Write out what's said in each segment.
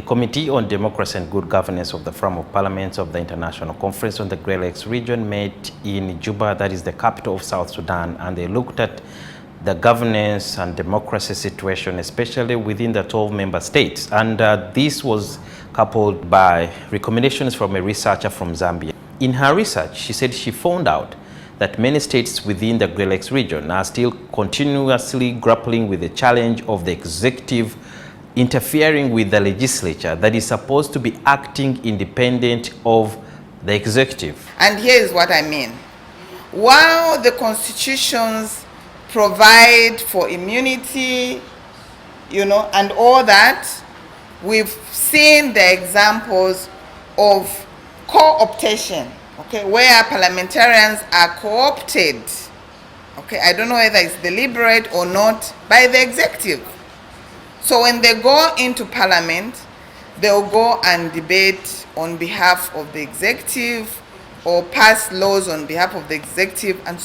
A committee on democracy and good governance of the Forum of Parliaments of the International Conference on the Great Lakes region met in Juba, that is the capital of South Sudan, and they looked at the governance and democracy situation, especially within the 12 member states. And this was coupled by recommendations from a researcher from Zambia. In her research, she said she found out that many states within the Great Lakes region are still continuously grappling with the challenge of the executive interfering with the legislature that is supposed to be acting independent of the executive. And here is what I mean. While the constitutions provide for immunity, and all that, we've seen the examples of co-optation, where parliamentarians are co-opted, I don't know whether it's deliberate or not, by the executive. So when they go into parliament, they'll go and debate on behalf of the executive or pass laws on behalf of the executive, and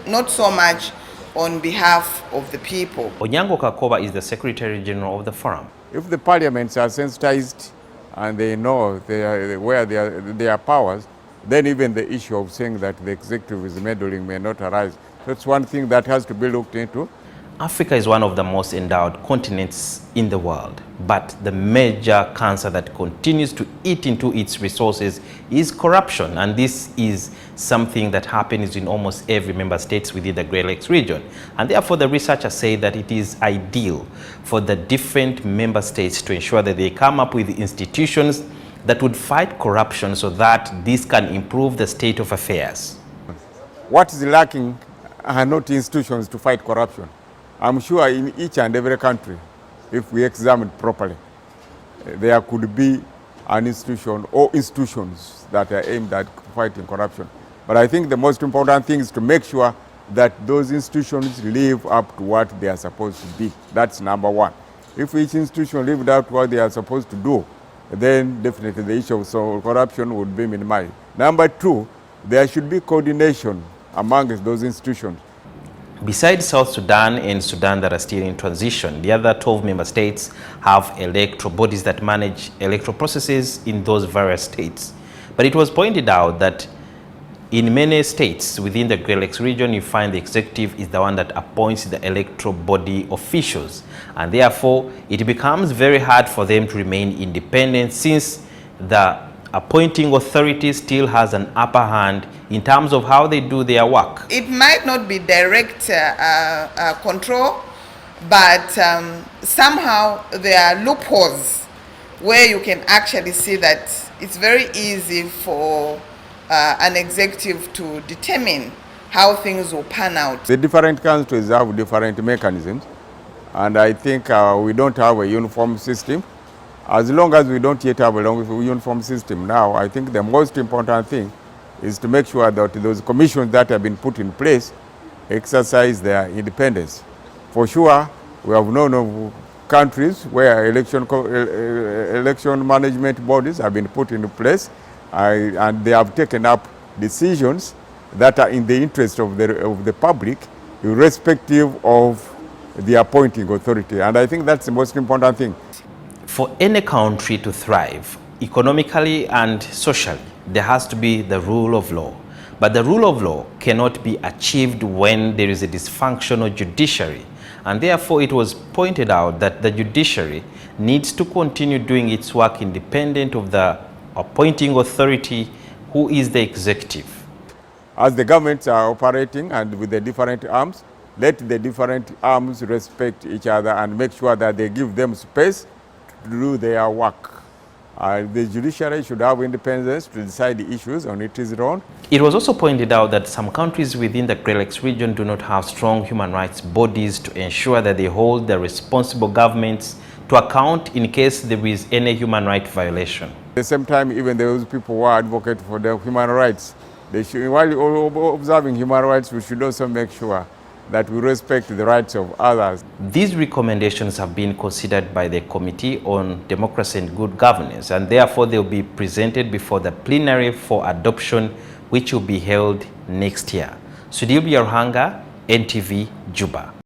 not so much on behalf of the people. Onyango Kakoba is the Secretary General of the Forum. If the parliaments are sensitized and they know where their powers, then even the issue of saying that the executive is meddling may not arise. That's one thing that has to be looked into. Africa is one of the most endowed continents in the world, but the major cancer that continues to eat into its resources is corruption, and this is something that happens in almost every member state within the Great Lakes region. And therefore the researchers say that it is ideal for the different member states to ensure that they come up with institutions that would fight corruption so that this can improve the state of affairs. What is lacking are not institutions to fight corruption. I'm sure in each and every country, if we examine properly, there could be an institution or institutions that are aimed at fighting corruption. But I think the most important thing is to make sure that those institutions live up to what they are supposed to be. That's number one. If each institution lived up to what they are supposed to do, then definitely the issue of corruption would be minimized. Number two, there should be coordination amongst those institutions. Besides South Sudan and Sudan that are still in transition, the other 12 member states have electoral bodies that manage electoral processes in those various states. But it was pointed out that in many states within the Great Lakes region, you find the executive is the one that appoints the electoral body officials. And therefore, it becomes very hard for them to remain independent, since the appointing authority still has an upper hand in terms of how they do their work. It might not be direct control, but somehow there are loopholes where you can actually see that it's very easy for an executive to determine how things will pan out. The different countries have different mechanisms, and I think we don't have a uniform system. As long as we don't yet have a uniform system now, I think the most important thing is to make sure that those commissions that have been put in place exercise their independence. For sure, we have known of countries where election management bodies have been put into place, and they have taken up decisions that are in the interest of the public, irrespective of the appointing authority. And I think that's the most important thing. For any country to thrive, economically and socially, there has to be the rule of law. But the rule of law cannot be achieved when there is a dysfunctional judiciary. And therefore, it was pointed out that the judiciary needs to continue doing its work independent of the appointing authority, who is the executive. As the governments are operating and with the different arms, let the different arms respect each other and make sure that they give them space to do their work. The judiciary should have independence to decide the issues on its own. It was also pointed out that some countries within the Great Lakes region do not have strong human rights bodies to ensure that they hold the responsible governments to account in case there is any human rights violation. At the same time, even those people who are advocates for the human rights, they should, while observing human rights, we should also make sure that we respect the rights of others. These recommendations have been considered by the Committee on Democracy and Good Governance, and therefore they will be presented before the plenary for adoption, which will be held next year. Sudil Biarhanga, NTV, Juba.